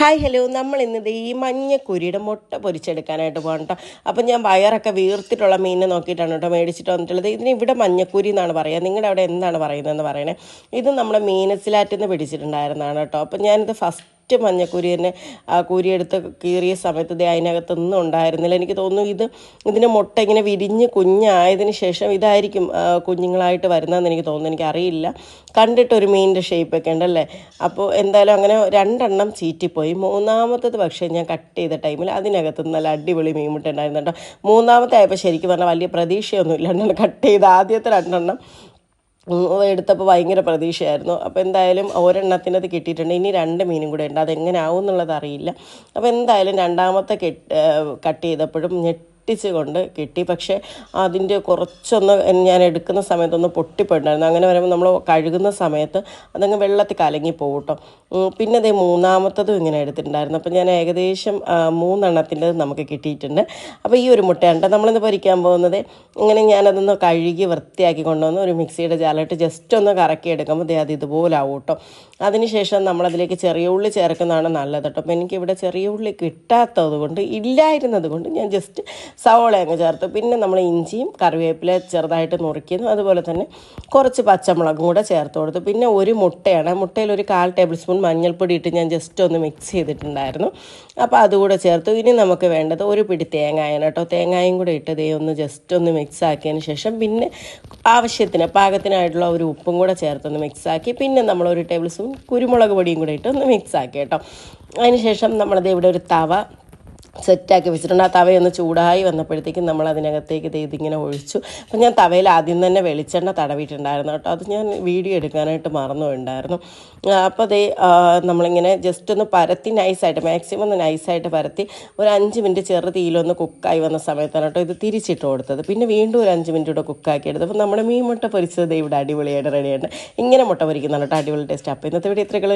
Hi hello, നമ്മൾ ഇന്നത് ഈ മഞ്ഞക്കുരിയുടെ മുട്ട പൊരിച്ചെടുക്കാനായിട്ട് പോകണം കേട്ടോ. അപ്പം ഞാൻ വയറൊക്കെ വീർത്തിട്ടുള്ള മീനിനെ നോക്കിയിട്ടാണ് കേട്ടോ മേടിച്ചിട്ട് വന്നിട്ടുള്ളത്. ഇതിന് ഇവിടെ മഞ്ഞക്കുരി എന്നാണ് പറയുക, നിങ്ങളുടെ അവിടെ എന്താണ് പറയുന്നതെന്ന് പറയണേ. ഇത് നമ്മുടെ മീനച്ചിലാറ്റിൽ നിന്ന് പിടിച്ചിട്ടുണ്ടായിരുന്നതാണ് കേട്ടോ. അപ്പം ഞാനിത് ഫസ്റ്റ് മഞ്ഞക്കുരി തന്നെ കുരിയെടുത്ത് കീറിയ സമയത്ത് ഇത് അതിനകത്തൊന്നും ഉണ്ടായിരുന്നില്ല. എനിക്ക് തോന്നുന്നു ഇതിന് മുട്ട ഇങ്ങനെ വിരിഞ്ഞ് കുഞ്ഞായതിന് ശേഷം ഇതായിരിക്കും കുഞ്ഞുങ്ങളായിട്ട് വരുന്നതെന്ന് എനിക്ക് തോന്നുന്നു. എനിക്കറിയില്ല, കണ്ടിട്ടൊരു മീനിൻ്റെ ഷേപ്പൊക്കെ ഉണ്ടല്ലേ. അപ്പോൾ എന്തായാലും അങ്ങനെ രണ്ടെണ്ണം ചീറ്റിപ്പോയി. മൂന്നാമത്തത് പക്ഷേ ഞാൻ കട്ട് ചെയ്ത ടൈമിൽ അതിനകത്ത് നല്ല അടിപൊളി മീൻമുട്ട ഉണ്ടായിരുന്നു കേട്ടോ. മൂന്നാമത്തെ ആയപ്പോൾ ശരിക്കും പറഞ്ഞാൽ വലിയ പ്രതീക്ഷയൊന്നും ഇല്ലാണ്ടാണ് കട്ട് ചെയ്ത് ആദ്യത്തെ രണ്ടെണ്ണം എടുത്തപ്പോൾ ഭയങ്കര പ്രതീക്ഷയായിരുന്നു. അപ്പോൾ എന്തായാലും ഒരെണ്ണത്തിനത് കിട്ടിയിട്ടുണ്ട്. ഇനി രണ്ട് മീനും കൂടെ ഉണ്ട്, അതെങ്ങനെ ആവും എന്നുള്ളത് അറിയില്ല. അപ്പോൾ എന്തായാലും രണ്ടാമത്തെ കട്ട് ചെയ്തപ്പോഴും കൊണ്ട് കിട്ടി. പക്ഷേ അതിൻ്റെ കുറച്ചൊന്ന് ഞാൻ എടുക്കുന്ന സമയത്തൊന്ന് പൊട്ടിപ്പോയിട്ടുണ്ടായിരുന്നു. അങ്ങനെ വരുമ്പോൾ നമ്മൾ കഴുകുന്ന സമയത്ത് അതങ്ങ് വെള്ളത്തിൽ കലങ്ങി പോകും കേട്ടോ. പിന്നെ അതേ മൂന്നാമത്തതും ഇങ്ങനെ എടുത്തിട്ടുണ്ടായിരുന്നു. അപ്പോൾ ഞാൻ ഏകദേശം 3 എണ്ണത്തിൻ്റെ നമുക്ക് കിട്ടിയിട്ടുണ്ട്. അപ്പോൾ ഈ ഒരു മുട്ടയുണ്ട് നമ്മളിന്ന് പൊരിക്കാൻ പോകുന്നത്. ഇങ്ങനെ ഞാനതൊന്ന് കഴുകി വൃത്തിയാക്കി കൊണ്ടുവന്ന് ഒരു മിക്സിയുടെ ജാലിട്ട് ജസ്റ്റ് ഒന്ന് കറക്കി എടുക്കുമ്പോൾ അത് ഇതുപോലെ ആവും കേട്ടോ. അതിനുശേഷം നമ്മളതിലേക്ക് ചെറിയ ഉള്ളി ചേർക്കുന്നതാണ് നല്ലത് കേട്ടോ. അപ്പോൾ എനിക്കിവിടെ ചെറിയ ഉള്ളി കിട്ടാത്തത് കൊണ്ട്, ഇല്ലായിരുന്നത് കൊണ്ട് ഞാൻ ജസ്റ്റ് സവോള അങ്ങ് ചേർത്ത്. പിന്നെ നമ്മൾ ഇഞ്ചിയും കറിവേപ്പില ചെറുതായിട്ട് നുറുക്കിയതും അതുപോലെ തന്നെ കുറച്ച് പച്ചമുളകും കൂടെ ചേർത്ത് കൊടുത്തു. പിന്നെ ഒരു മുട്ടയാണ്, മുട്ടയിൽ ഒരു 1/4 ടേബിൾ സ്പൂൺ മഞ്ഞൾപ്പൊടി ഇട്ട് ഞാൻ ജസ്റ്റ് ഒന്ന് മിക്സ് ചെയ്തിട്ടുണ്ടായിരുന്നു. അപ്പോൾ അതുകൂടെ ചേർത്തു. ഇനി നമുക്ക് വേണ്ടത് ഒരു പിടി തേങ്ങയാണ് കേട്ടോ. തേങ്ങയും കൂടെ ഇട്ട് ഒന്ന് ജസ്റ്റ് ഒന്ന് മിക്സ് ആക്കിയതിന് ശേഷം പിന്നെ ആവശ്യത്തിന് പാകത്തിനായിട്ടുള്ള ഒരു ഉപ്പും കൂടെ ചേർത്തൊന്ന് മിക്സാക്കി പിന്നെ നമ്മൾ 1 ടേബിൾ സ്പൂൺ കുരുമുളക് പൊടിയും കൂടെ ഇട്ട് ഒന്ന് മിക്സാക്കി കേട്ടോ. അതിന് ശേഷം നമ്മളത് ഇവിടെ ഒരു തവ സെറ്റാക്കി വെച്ചിട്ടുണ്ട്. ആ തവയൊന്ന് ചൂടായി വന്നപ്പോഴത്തേക്കും നമ്മൾ അതിനകത്തേക്ക് ഇതിങ്ങനെ ഒഴിച്ചു. അപ്പം ഞാൻ തവയിൽ ആദ്യം തന്നെ വെളിച്ചെണ്ണ തടവിയിട്ടുണ്ടായിരുന്നു കേട്ടോ. അത് ഞാൻ വീഡിയോ എടുക്കാനായിട്ട് മറന്നുപോയിട്ടുണ്ടായിരുന്നു. അപ്പോൾ നമ്മളിങ്ങനെ ജസ്റ്റ് ഒന്ന് പരത്തി നൈസായിട്ട്, മാക്സിമം ഒന്ന് നൈസായിട്ട് പരത്തി ഒരു 5 മിനിറ്റ് ചെറു തീയിലൊന്ന് കുക്കായി വന്ന സമയത്താണ് കേട്ടോ ഇത് തിരിച്ചിട്ട് കൊടുത്തത്. പിന്നെ വീണ്ടും ഒരു 5 മിനിറ്റ് കൂടെ കുക്കാക്കി എടുത്തത്. അപ്പോൾ നമ്മുടെ മീൻ മുട്ട പൊരിച്ചത് ഇവിടെ അടിപൊളിയായിട്ട് റെഡിയായിട്ട് ഇങ്ങനെ മുട്ട പൊരിക്കുന്നതാണ് കേട്ടോ, അടിപൊളി ടേസ്റ്റ്. അപ്പോൾ ഇന്നത്തെ വീഡിയോ ഇത്രയൊക്കെ